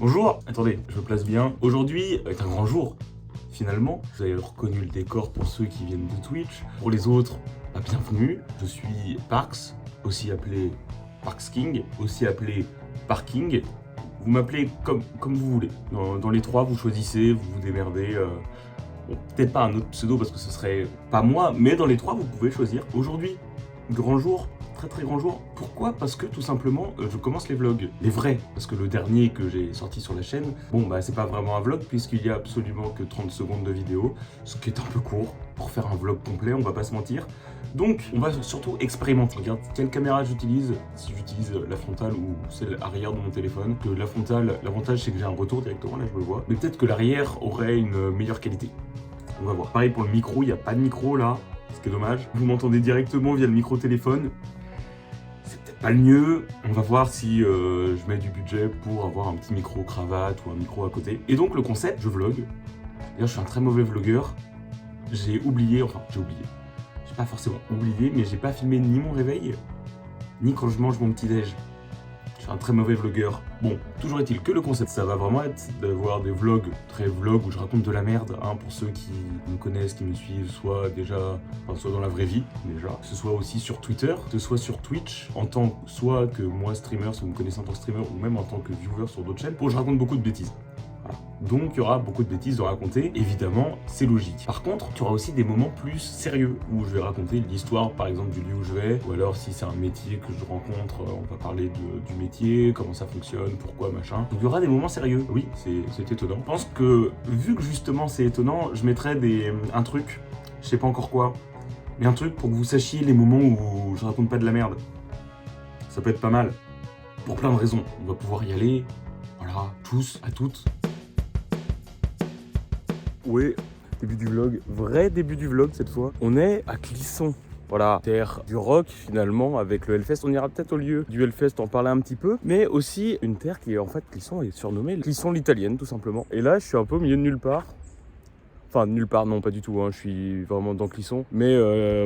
Bonjour, attendez, je me place bien. Aujourd'hui est un grand jour. Finalement, vous avez reconnu le décor pour ceux qui viennent de Twitch. Pour les autres, bienvenue. Je suis Parks, aussi appelé Parks King, aussi appelé Parking. Vous m'appelez comme vous voulez. Dans les trois, vous choisissez, vous vous démerdez. Bon, peut-être pas un autre pseudo parce que ce serait pas moi, mais dans les trois, vous pouvez choisir. Aujourd'hui, grand jour. Très grand jour. Pourquoi? Parce que tout simplement je commence les vlogs, les vrais, parce que le dernier que j'ai sorti sur la chaîne, c'est pas vraiment un vlog puisqu'il y a absolument que 30 secondes de vidéo, ce qui est un peu court pour faire un vlog complet, on va pas se mentir. Donc on va surtout expérimenter. Regarde quelle caméra j'utilise, si j'utilise la frontale ou celle arrière de mon téléphone. Que la frontale, l'avantage c'est que j'ai un retour directement, là je me vois, mais peut-être que l'arrière aurait une meilleure qualité. On va voir. Pareil pour le micro, il n'y a pas de micro là, ce qui est dommage. Vous m'entendez directement via le micro téléphone. Pas le mieux, on va voir si je mets du budget pour avoir un petit micro cravate ou un micro à côté. Et donc le concept, je vlog. D'ailleurs je suis un très mauvais vlogueur. J'ai pas forcément oublié, mais j'ai pas filmé ni mon réveil, ni quand je mange mon petit déj. Je suis un très mauvais vlogueur. Bon, toujours est-il que le concept, ça va vraiment être d'avoir des vlogs, très vlogs où je raconte de la merde, pour ceux qui me connaissent, qui me suivent, soit dans la vraie vie, déjà. Que ce soit aussi sur Twitter, que ce soit sur Twitch, soit que moi streamer, si vous me connaissez en tant que streamer, ou même en tant que viewer sur d'autres chaînes, pour que je raconte beaucoup de bêtises. Donc il y aura beaucoup de bêtises de raconter, évidemment c'est logique. Par contre, tu auras aussi des moments plus sérieux où je vais raconter l'histoire par exemple du lieu où je vais, ou alors si c'est un métier que je rencontre, on va parler du métier, comment ça fonctionne, pourquoi, machin. Donc il y aura des moments sérieux, oui, c'est étonnant. Je pense que vu que justement c'est étonnant, je mettrai un truc, je sais pas encore quoi, mais un truc pour que vous sachiez les moments où je raconte pas de la merde. Ça peut être pas mal, pour plein de raisons. On va pouvoir y aller, voilà, tous, à toutes. Ouais, début du vlog, vrai début du vlog cette fois. On est à Clisson, voilà, terre du rock finalement avec le Hellfest. On ira peut-être au lieu du Hellfest en parler un petit peu, mais aussi une terre qui est en fait, Clisson est surnommée Clisson l'italienne tout simplement. Et là je suis un peu au milieu de nulle part. Enfin nulle part, non pas du tout, je suis vraiment dans Clisson. Mais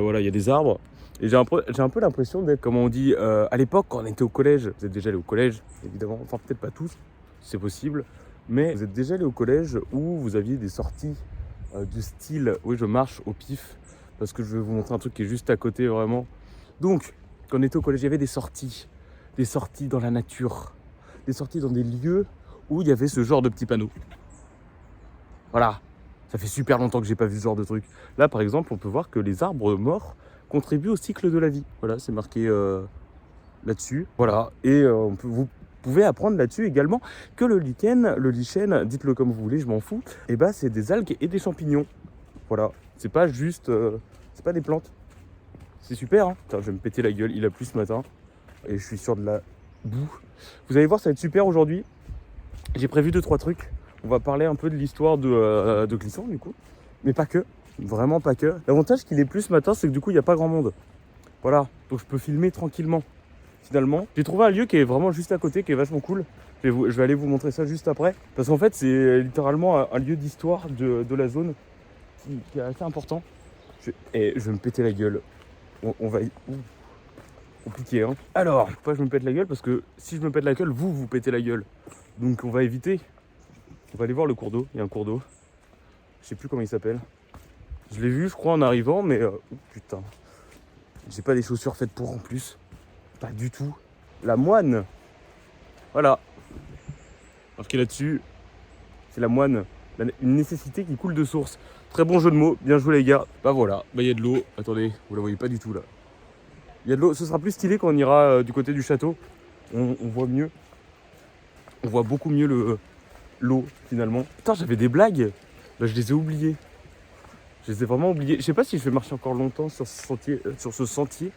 voilà, il y a des arbres. Et j'ai un peu l'impression d'être, comme on dit, à l'époque quand on était au collège. Vous êtes déjà allé au collège, évidemment, enfin peut-être pas tous, c'est possible. Mais vous êtes déjà allé au collège où vous aviez des sorties du style, oui je marche au pif, parce que je vais vous montrer un truc qui est juste à côté vraiment. Donc, quand on était au collège, il y avait des sorties dans la nature, des sorties dans des lieux où il y avait ce genre de petits panneaux. Voilà, ça fait super longtemps que j'ai pas vu ce genre de truc. Là par exemple, on peut voir que les arbres morts contribuent au cycle de la vie. Voilà, c'est marqué là-dessus. Voilà, et vous pouvez apprendre là-dessus également que le lichen, dites-le comme vous voulez, je m'en fous, et c'est des algues et des champignons. Voilà, c'est pas juste, c'est pas des plantes. C'est super, hein. Putain, je vais me péter la gueule, il a plu ce matin et je suis sur de la boue. Vous allez voir, ça va être super aujourd'hui. J'ai prévu 2-3 trucs. On va parler un peu de l'histoire de Clisson du coup, mais pas que, vraiment pas que. L'avantage qu'il est plus ce matin, c'est que du coup il n'y a pas grand monde. Voilà, donc je peux filmer tranquillement. Finalement, j'ai trouvé un lieu qui est vraiment juste à côté, qui est vachement cool. Je vais aller vous montrer ça juste après. Parce qu'en fait, c'est littéralement un lieu d'histoire de la zone qui est assez important. Je vais me péter la gueule. On va... Compliqué, hein. Alors, pourquoi je me pète la gueule? Parce que si je me pète la gueule, vous pétez la gueule. Donc on va éviter. On va aller voir le cours d'eau. Il y a un cours d'eau. Je sais plus comment il s'appelle. Je l'ai vu, je crois, en arrivant, mais... putain. J'ai pas des chaussures faites pour en plus. Pas du tout. La moine. Voilà. Marqué là-dessus. C'est la moine. Une nécessité qui coule de source. Très bon jeu de mots. Bien joué les gars. Voilà. Il y a de l'eau. Attendez. Vous la voyez pas du tout là. Il y a de l'eau. Ce sera plus stylé quand on ira du côté du château. On voit mieux. On voit beaucoup mieux l'eau finalement. Putain, j'avais des blagues. Je les ai oubliées. Je les ai vraiment oubliées. Je sais pas si je vais marcher encore longtemps sur ce sentier.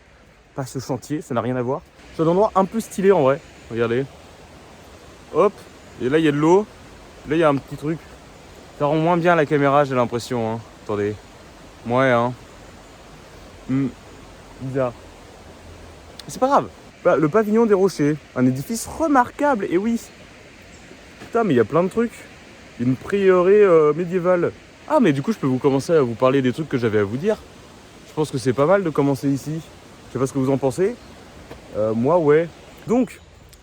Pas ce chantier, ça n'a rien à voir. C'est un endroit un peu stylé en vrai. Regardez. Hop. Et là il y a de l'eau. Là il y a un petit truc. Ça rend moins bien la caméra, j'ai l'impression. Hein. Attendez. Ouais, hein. Bizarre. C'est pas grave. Le pavillon des rochers. Un édifice remarquable. Et oui. Putain, mais il y a plein de trucs. Il y a une prieuré médiévale. Ah, mais du coup, je peux commencer à vous parler des trucs que j'avais à vous dire. Je pense que c'est pas mal de commencer ici. Je sais pas ce que vous en pensez. Moi, ouais. Donc,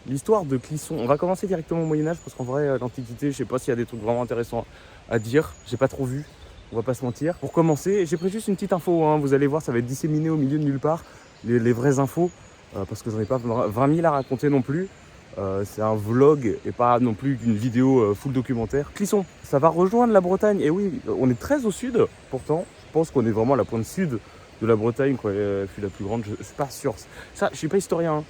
l'histoire de Clisson. On va commencer directement au Moyen-Âge parce qu'en vrai, l'Antiquité, je sais pas s'il y a des trucs vraiment intéressants à dire. J'ai pas trop vu, on va pas se mentir. Pour commencer, j'ai pris juste une petite info, hein. Vous allez voir, ça va être disséminé au milieu de nulle part, les vraies infos, parce que j'en ai pas 20 000 à raconter non plus. C'est un vlog et pas non plus une vidéo full documentaire. Clisson, ça va rejoindre la Bretagne. Et oui, on est très au sud, pourtant. Je pense qu'on est vraiment à la pointe sud de la Bretagne, quand elle fut la plus grande. Je suis pas sûr. Ça, je suis pas historien,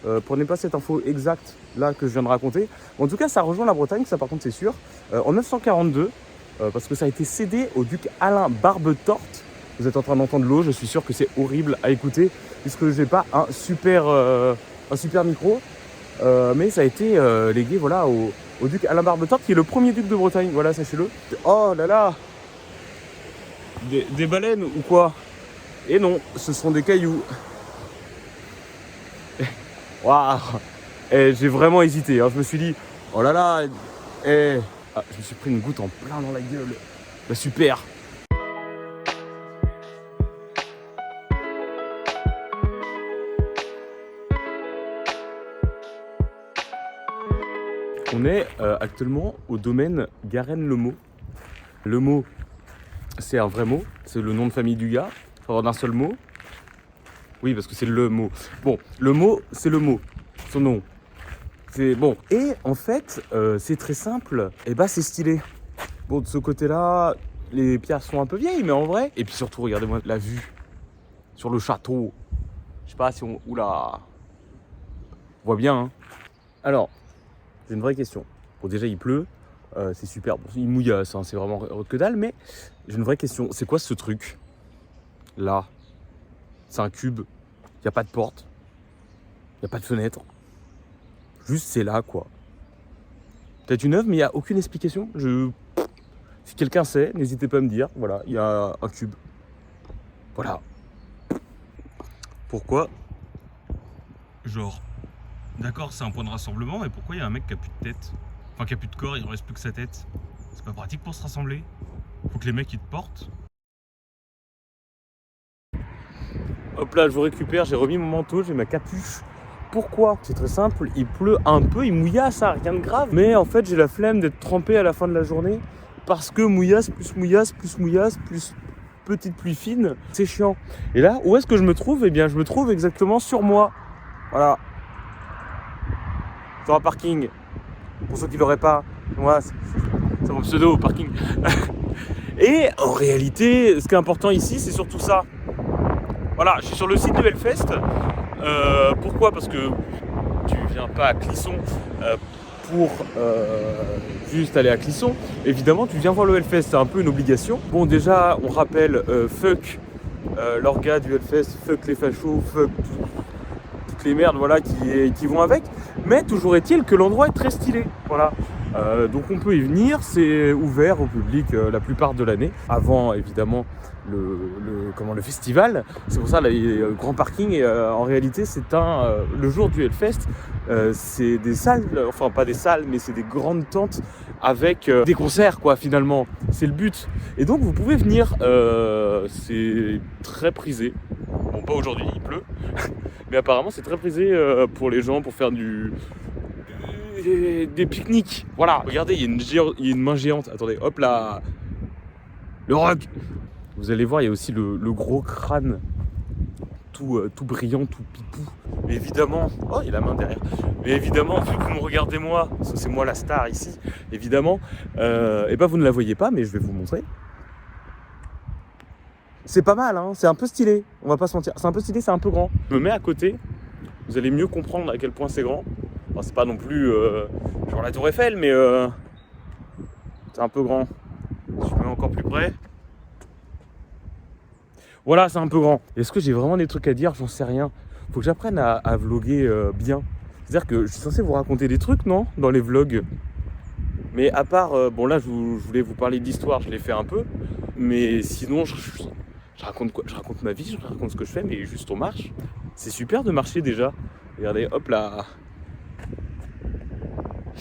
hein. Prenez pas cette info exacte là que je viens de raconter. En tout cas, ça rejoint la Bretagne, ça par contre c'est sûr. En 942, parce que ça a été cédé au duc Alain Barbetorte. Vous êtes en train d'entendre l'eau, je suis sûr que c'est horrible à écouter, puisque j'ai pas un super micro. Mais ça a été légué voilà, au duc Alain Barbetorte, qui est le premier duc de Bretagne, voilà, sachez-le. Oh là là, des baleines ou quoi? Et non, ce sont des cailloux. Waouh. J'ai vraiment hésité, hein. Je me suis dit, oh là là, je me suis pris une goutte en plein dans la gueule. Bah, super. On est actuellement au domaine Garenne-le-Mot. Le mot, c'est un vrai mot, c'est le nom de famille du gars, il faut avoir d'un seul mot. Oui, parce que c'est le mot. Bon, le mot, c'est le mot, son nom. C'est bon. Et en fait, c'est très simple, et bah c'est stylé. Bon, de ce côté-là, les pierres sont un peu vieilles, mais en vrai. Et puis surtout, regardez-moi la vue sur le château. Je sais pas si on... Oula. On voit bien, hein. Alors, j'ai une vraie question. Bon, déjà, il pleut. C'est super. Bon, il mouillasse, hein, c'est vraiment que dalle. Mais j'ai une vraie question. C'est quoi ce truc là? C'est un cube. Il n'y a pas de porte. Il n'y a pas de fenêtre. Juste, c'est là, quoi. Peut-être une œuvre, mais il n'y a aucune explication. Si quelqu'un sait, n'hésitez pas à me dire. Voilà, il y a un cube. Voilà. Pourquoi? Genre, d'accord, c'est un point de rassemblement, mais pourquoi il y a un mec qui a plus de tête? Enfin, qui a plus de corps, il ne reste plus que sa tête. C'est pas pratique pour se rassembler. Faut que les mecs ils te portent. Hop là, je vous récupère, j'ai remis mon manteau, j'ai ma capuche. Pourquoi? C'est très simple, il pleut un peu, il mouillasse, ça, rien de grave. Mais en fait, j'ai la flemme d'être trempé à la fin de la journée. Parce que mouillasse, plus petite pluie fine, c'est chiant. Et là, où est-ce que je me trouve? Eh bien, je me trouve exactement sur moi. Voilà. Sur un parking. Pour ceux qui l'auraient pas, moi, c'est mon pseudo, parking. Et en réalité, ce qui est important ici, c'est surtout ça. Voilà, je suis sur le site de Hellfest. Pourquoi? Parce que tu viens pas à Clisson pour juste aller à Clisson. Évidemment, tu viens voir le Hellfest, c'est un peu une obligation. Bon, déjà, on rappelle, fuck l'orga du Hellfest, fuck les fachos, fuck toutes les merdes voilà, qui vont avec. Mais toujours est-il que l'endroit est très stylé. Voilà. Donc on peut y venir, c'est ouvert au public la plupart de l'année, avant évidemment le festival. C'est pour ça le grand parking et en réalité c'est le jour du Hellfest, c'est des salles, enfin pas des salles mais c'est des grandes tentes avec des concerts quoi finalement, c'est le but. Et donc vous pouvez venir, c'est très prisé. Bon pas aujourd'hui, il pleut, mais apparemment c'est très prisé pour les gens pour faire des pique-niques. Voilà, regardez, il y a une main géante. Attendez, hop là. Le rock. Vous allez voir, il y a aussi le gros crâne. Tout brillant, tout pipou. Mais évidemment, oh, il y a la main derrière. Mais évidemment, vu que vous me regardez moi, parce que c'est moi la star ici, évidemment, et ben vous ne la voyez pas, mais je vais vous montrer. C'est pas mal, hein, c'est un peu stylé, on va pas se mentir. C'est un peu stylé, c'est un peu grand. Je me mets à côté, vous allez mieux comprendre à quel point c'est grand. Enfin, c'est pas non plus genre la Tour Eiffel, mais c'est un peu grand. Je me mets encore plus près. Voilà, c'est un peu grand. Est-ce que j'ai vraiment des trucs à dire? J'en sais rien. Faut que j'apprenne à vlogger bien. C'est-à-dire que je suis censé vous raconter des trucs, non? Dans les vlogs. Mais à part, bon là, je voulais vous parler d'histoire, je l'ai fait un peu. Mais sinon, je raconte quoi? Je raconte ma vie, je raconte ce que je fais, mais juste on marche. C'est super de marcher déjà. Regardez, hop là.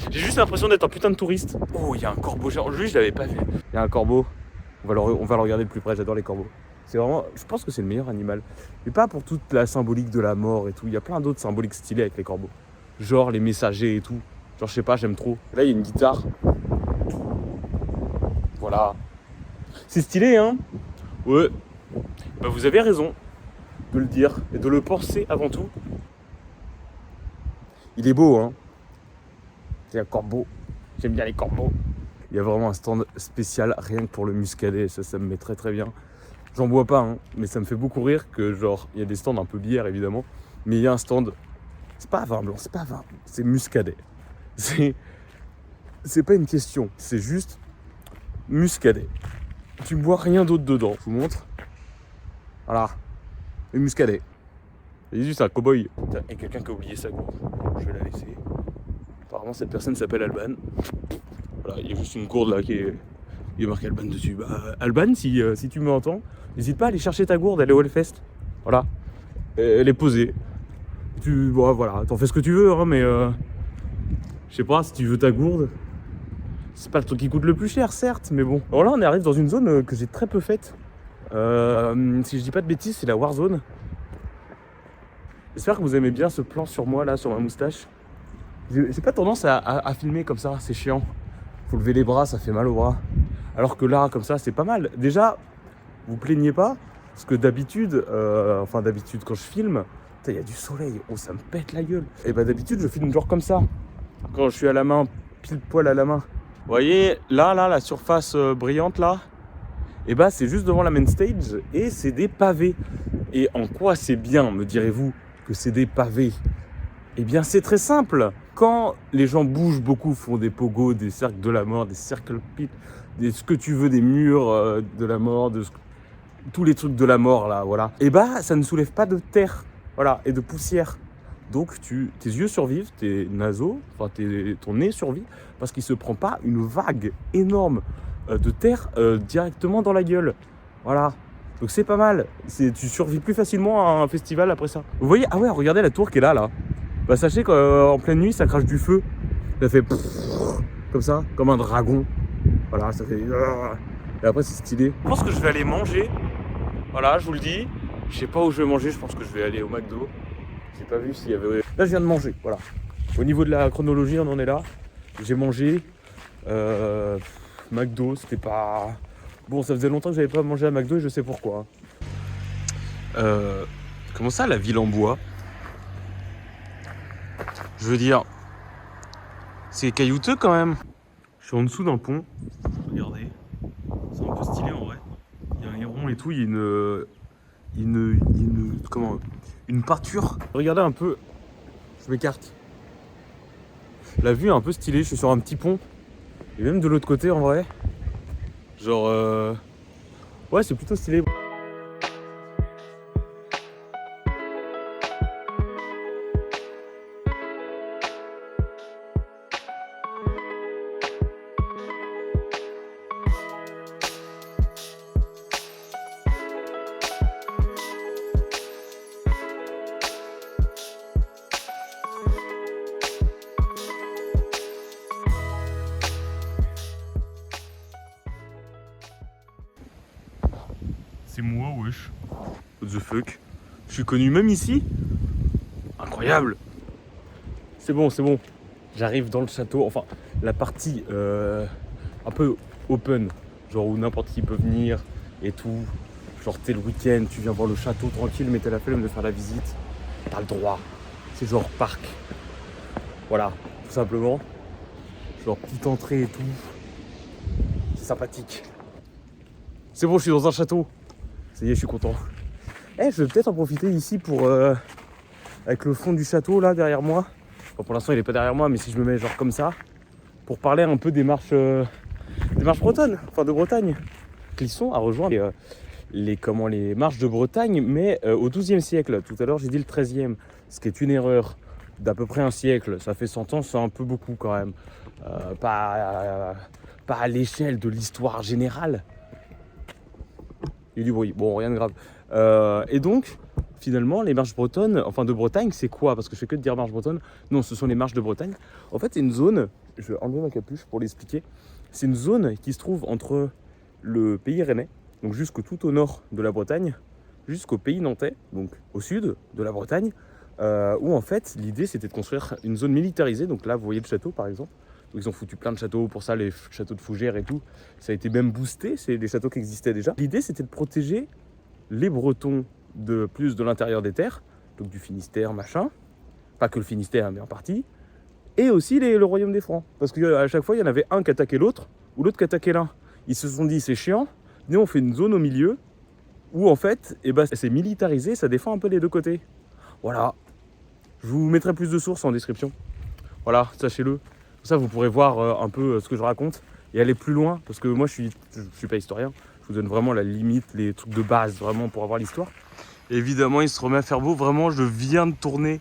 J'ai juste l'impression d'être un putain de touriste. Oh, il y a un corbeau géant. Lui, je l'avais pas vu. Il y a un corbeau. On va le regarder de plus près. J'adore les corbeaux. C'est vraiment, je pense que c'est le meilleur animal. Mais pas pour toute la symbolique de la mort et tout. Il y a plein d'autres symboliques stylés avec les corbeaux. genre les messagers et tout. Genre je sais pas, j'aime trop. Là il y a une guitare. Voilà. C'est stylé hein. Ouais. Bah vous avez raison de le dire et de le penser avant tout. Il est beau hein. C'est un corbeau. J'aime bien les corbeaux. Il y a vraiment un stand spécial rien que pour le muscadet. Ça me met très très bien. J'en bois pas hein, mais ça me fait beaucoup rire que genre il y a des stands un peu bière évidemment, mais il y a un stand. C'est pas vin blanc, c'est pas vin, c'est muscadet. C'est pas une question, c'est juste muscadet. Tu bois rien d'autre dedans. Je vous montre. Voilà. Le muscadet. J'ai juste un cow-boy. Putain, il y a quelqu'un qui a oublié sa gourde. Je vais la laisser. Apparemment cette personne s'appelle Alban. Voilà, il y a juste une gourde là qui est. Il y a marqué Alban dessus. Bah, Alban, si tu m'entends, n'hésite pas à aller chercher ta gourde, elle est au Hellfest. Voilà. Elle est posée. Bon, voilà, t'en fais ce que tu veux, hein, mais je sais pas, si tu veux ta gourde, c'est pas le truc qui coûte le plus cher, certes, mais bon. Alors là, on arrive dans une zone que j'ai très peu faite. Si je dis pas de bêtises, c'est la Warzone. J'espère que vous aimez bien ce plan sur moi, là, sur ma moustache. J'ai pas tendance à filmer comme ça, c'est chiant. Faut lever les bras, ça fait mal aux bras. Alors que là, comme ça, c'est pas mal. Déjà, vous plaignez pas, parce que d'habitude, quand je filme, il y a du soleil, oh ça me pète la gueule. Et bah d'habitude je filme genre comme ça, quand je suis à la main, pile poil à la main. Vous voyez, là, la surface brillante là, et bah c'est juste devant la main stage et c'est des pavés. Et en quoi c'est bien, me direz-vous, que c'est des pavés? Eh bien c'est très simple. Quand les gens bougent beaucoup, font des pogos, des cercles de la mort, des cercles pit, ce que tu veux, des murs de la mort, tous les trucs de la mort là, voilà. Et bah ça ne soulève pas de terre. Voilà, et de poussière. Donc tes yeux survivent, tes naseaux, ton nez survit, parce qu'il ne se prend pas une vague énorme de terre directement dans la gueule. Voilà. Donc c'est pas mal. Tu survis plus facilement à un festival après ça. Vous voyez, ah ouais, regardez la tour qui est là. Bah sachez qu'en pleine nuit, ça crache du feu. Ça fait comme ça, comme un dragon. Voilà, ça fait. Et après c'est stylé. Je pense que je vais aller manger. Voilà, je vous le dis. Je sais pas où je vais manger, je pense que je vais aller au McDo. J'ai pas vu s'il y avait... Là je viens de manger, voilà. Au niveau de la chronologie, on en est là. J'ai mangé McDo, c'était pas... Bon, ça faisait longtemps que j'avais pas mangé à McDo et je sais pourquoi. Comment ça, la ville en bois? Je veux dire... C'est caillouteux quand même. Je suis en dessous d'un pont. Regardez. C'est un peu stylé en vrai. Il y a un héron et tout, il y a une pâture. Regardez un peu, je m'écarte. La vue est un peu stylée, je suis sur un petit pont. Et même de l'autre côté en vrai. Genre ouais, c'est plutôt stylé. C'est moi, wesh. What the fuck? Je suis connu même ici? Incroyable! C'est bon. J'arrive dans le château, enfin, la partie un peu open, genre où n'importe qui peut venir et tout. Genre t'es le week-end, tu viens voir le château tranquille, mais t'as la flemme de faire la visite. T'as le droit. C'est genre parc. Voilà, tout simplement. Genre petite entrée et tout. C'est sympathique. C'est bon, je suis dans un château. Ça y est, je suis content. Je vais peut-être en profiter ici pour... avec le fond du château là derrière moi. Bon, pour l'instant il est pas derrière moi, mais si je me mets genre comme ça, pour parler un peu des marches bretonnes, enfin de Bretagne. Clisson a rejoint les marches de Bretagne, mais au XIIe siècle. Tout à l'heure j'ai dit le XIIIe, ce qui est une erreur d'à peu près un siècle. Ça fait 100 ans, c'est un peu beaucoup quand même. Pas à l'échelle de l'histoire générale. Il y a du bruit, bon rien de grave. Et donc, finalement, les marches bretonnes, enfin de Bretagne, c'est quoi? Parce que je fais que de dire marches bretonnes. Non, ce sont les marches de Bretagne. En fait, c'est une zone, je vais enlever ma capuche pour l'expliquer. C'est une zone qui se trouve entre le pays rennais, donc jusqu'au tout au nord de la Bretagne, jusqu'au pays nantais, donc au sud de la Bretagne, où en fait l'idée c'était de construire une zone militarisée. Donc là vous voyez le château par exemple. Donc, ils ont foutu plein de châteaux pour ça, les châteaux de Fougères et tout. Ça a été même boosté, c'est des châteaux qui existaient déjà. L'idée c'était de protéger les Bretons de plus de l'intérieur des terres, donc du Finistère, machin. Pas que le Finistère, mais en partie. Et aussi le royaume des Francs. Parce qu'à chaque fois, il y en avait un qui attaquait l'autre, ou l'autre qui attaquait l'un. Ils se sont dit, c'est chiant, nous on fait une zone au milieu, où en fait, c'est militarisé, ça défend un peu les deux côtés. Voilà. Je vous mettrai plus de sources en description. Voilà, sachez-le. Comme ça, vous pourrez voir un peu ce que je raconte et aller plus loin. Parce que moi, je suis pas historien. Je vous donne vraiment la limite, les trucs de base, vraiment, pour avoir l'histoire. Évidemment, il se remet à faire beau. Vraiment, je viens de tourner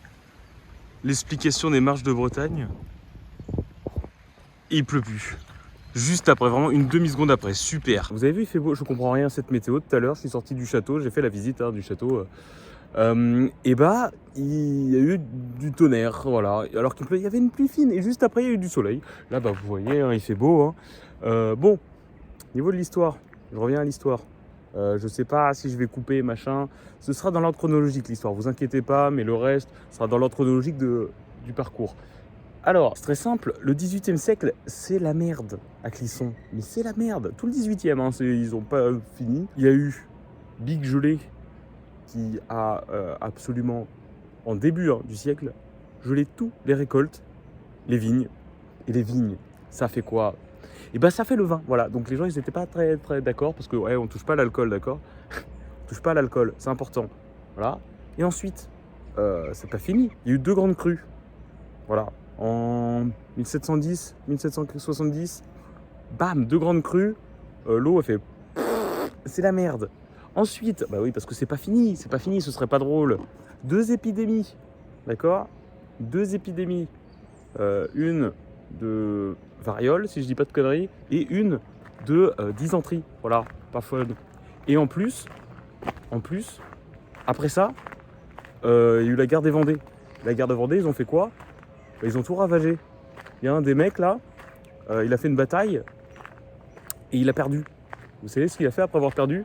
l'explication des marches de Bretagne. Et il pleut plus. Juste après, vraiment une demi-seconde après. Super. Vous avez vu, il fait beau. Je comprends rien à cette météo. Tout à l'heure, je suis sorti du château. J'ai fait la visite du château. Il y a eu du tonnerre, voilà. Alors qu'il y avait une pluie fine et juste après il y a eu du soleil. Là vous voyez, il fait beau. Bon, niveau de l'histoire, je reviens à l'histoire. Je sais pas si je vais couper machin. Ce sera dans l'ordre chronologique l'histoire, vous inquiétez pas, mais le reste sera dans l'ordre chronologique du parcours. Alors, c'est très simple, le 18e siècle, c'est la merde à Clisson. Mais c'est la merde, tout le 18e, ils ont pas fini. Il y a eu Big Gelé, qui a absolument, en début du siècle, gelé toutes les récoltes, les vignes. Et les vignes, ça fait quoi? Et ça fait le vin, voilà. Donc les gens, ils n'étaient pas très, très d'accord, parce que, ouais, on touche pas à l'alcool, d'accord? On touche pas à l'alcool, c'est important. Voilà. Et ensuite, c'est pas fini. Il y a eu 2 grandes crues. Voilà. En 1710, 1770, bam, 2 grandes crues. L'eau, elle fait... C'est la merde. Ensuite, oui, parce que c'est pas fini, ce serait pas drôle. 2 épidémies, d'accord? 2 épidémies. Une de variole, si je dis pas de conneries, et une de dysenterie. Voilà, pas fun. Et en plus, après ça, il y a eu la guerre des Vendées. La guerre de Vendée, ils ont fait quoi? Ils ont tout ravagé. Il y a un des mecs là, il a fait une bataille et il a perdu. Vous savez ce qu'il a fait après avoir perdu?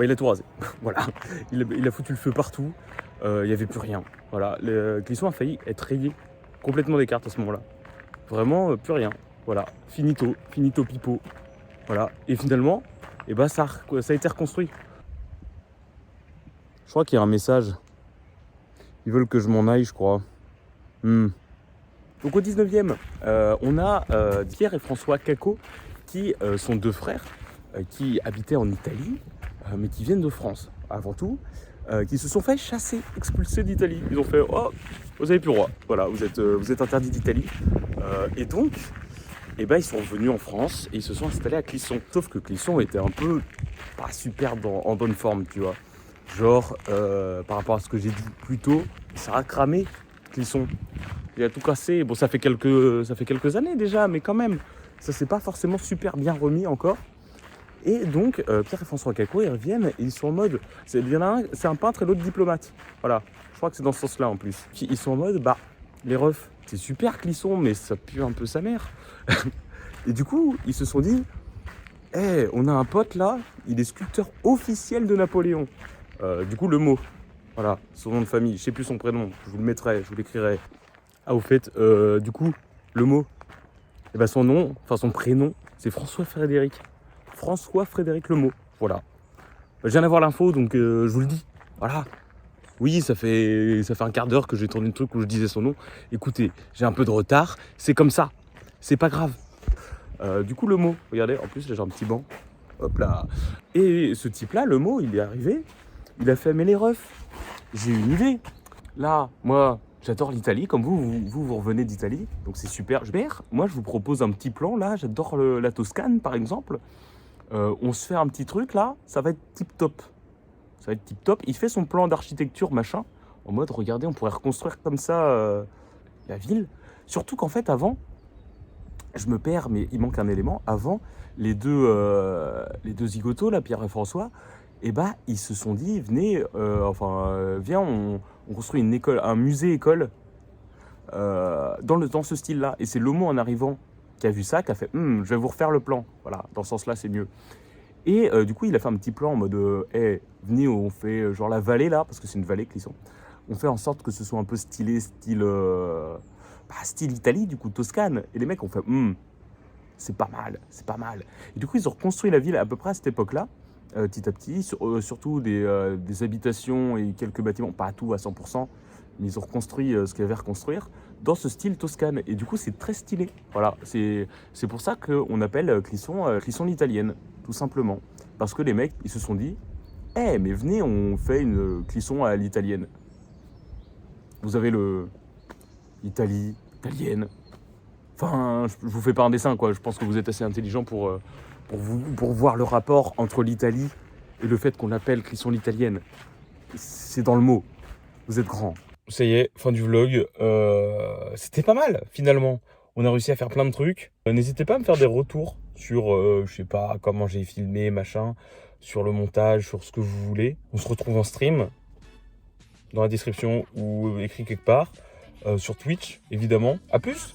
Il a tout rasé. Voilà. Il a foutu le feu partout. Il n'y avait plus rien. Voilà. Clisson a failli être rayé complètement des cartes à ce moment-là. Vraiment, plus rien. Voilà. Finito pipo. Voilà. Et finalement, ça a été reconstruit. Je crois qu'il y a un message. Ils veulent que je m'en aille, je crois. Donc au 19e, on a Pierre et François Cacot, qui sont 2 frères, qui habitaient en Italie, mais qui viennent de France avant tout, qui se sont fait chasser, expulser d'Italie. Ils ont fait « Oh, vous n'avez plus le droit, voilà, vous êtes interdit d'Italie. » Et donc, ils sont revenus en France et ils se sont installés à Clisson. Sauf que Clisson était un peu pas super en bonne forme, tu vois. Genre, par rapport à ce que j'ai dit plus tôt, ça a cramé, Clisson. Il a tout cassé. Bon, ça fait quelques années déjà, mais quand même, ça s'est pas forcément super bien remis encore. Et donc, Pierre et François Cacot, ils reviennent et ils sont en mode... Il y en a un, c'est un peintre et l'autre diplomate. Voilà, je crois que c'est dans ce sens-là en plus. Ils sont en mode, les refs, c'est super Clisson, mais ça pue un peu sa mère. Et du coup, ils se sont dit, on a un pote là, il est sculpteur officiel de Napoléon. Du coup, le mot, voilà, son nom de famille, je sais plus son prénom, je vous le mettrai, je vous l'écrirai. Ah, au fait, du coup, le mot, son nom, enfin son prénom, c'est François-Frédéric. François-Frédéric Lemot, voilà. Je viens d'avoir l'info, donc je vous le dis. Voilà. Oui, ça fait un quart d'heure que j'ai tourné le truc où je disais son nom. Écoutez, j'ai un peu de retard, c'est comme ça. C'est pas grave. Du coup, Lemot, regardez, en plus, j'ai un petit banc. Hop là. Et ce type-là, Lemot, il est arrivé, il a fait, mais les refs, j'ai une idée. Là, moi, j'adore l'Italie, comme vous revenez d'Italie, donc c'est super. Moi, je vous propose un petit plan, là, j'adore la Toscane, par exemple. On se fait un petit truc, là, ça va être tip-top. Il fait son plan d'architecture, machin, en mode, regardez, on pourrait reconstruire comme ça la ville. Surtout qu'en fait, avant, je me perds, mais il manque un élément. Avant, les deux zigotos, là, Pierre et François, ils se sont dit, venez, viens, on construit une école, un musée-école dans ce style-là. Et c'est Lemot, en arrivant, qui a vu ça, qui a fait, je vais vous refaire le plan. Voilà, dans ce sens-là, c'est mieux. Et du coup, il a fait un petit plan en mode, venez, on fait genre la vallée, là, parce que c'est une vallée, Clisson. on fait en sorte que ce soit un peu stylé, style Italie, du coup Toscane. Et les mecs ont fait, c'est pas mal, c'est pas mal. Et du coup, ils ont reconstruit la ville à peu près à cette époque-là, petit à petit, surtout des habitations et quelques bâtiments, pas tout à 100%, mais ils ont reconstruit ce qu'il y avait à reconstruire dans ce style Toscane. Et du coup, c'est très stylé. Voilà, c'est pour ça qu'on appelle Clisson Clisson l'italienne, tout simplement. Parce que les mecs, ils se sont dit, mais venez, on fait une Clisson à l'italienne. Vous avez l'Italie, italienne. Enfin, je vous fais pas un dessin, quoi. Je pense que vous êtes assez intelligent pour voir le rapport entre l'Italie et le fait qu'on l'appelle Clisson l'italienne. C'est dans le mot. Vous êtes grand. Ça y est, fin du vlog. C'était pas mal, finalement. On a réussi à faire plein de trucs. N'hésitez pas à me faire des retours sur, je sais pas, comment j'ai filmé, machin, sur le montage, sur ce que vous voulez. On se retrouve en stream, dans la description ou écrit quelque part. Sur Twitch, évidemment. À plus!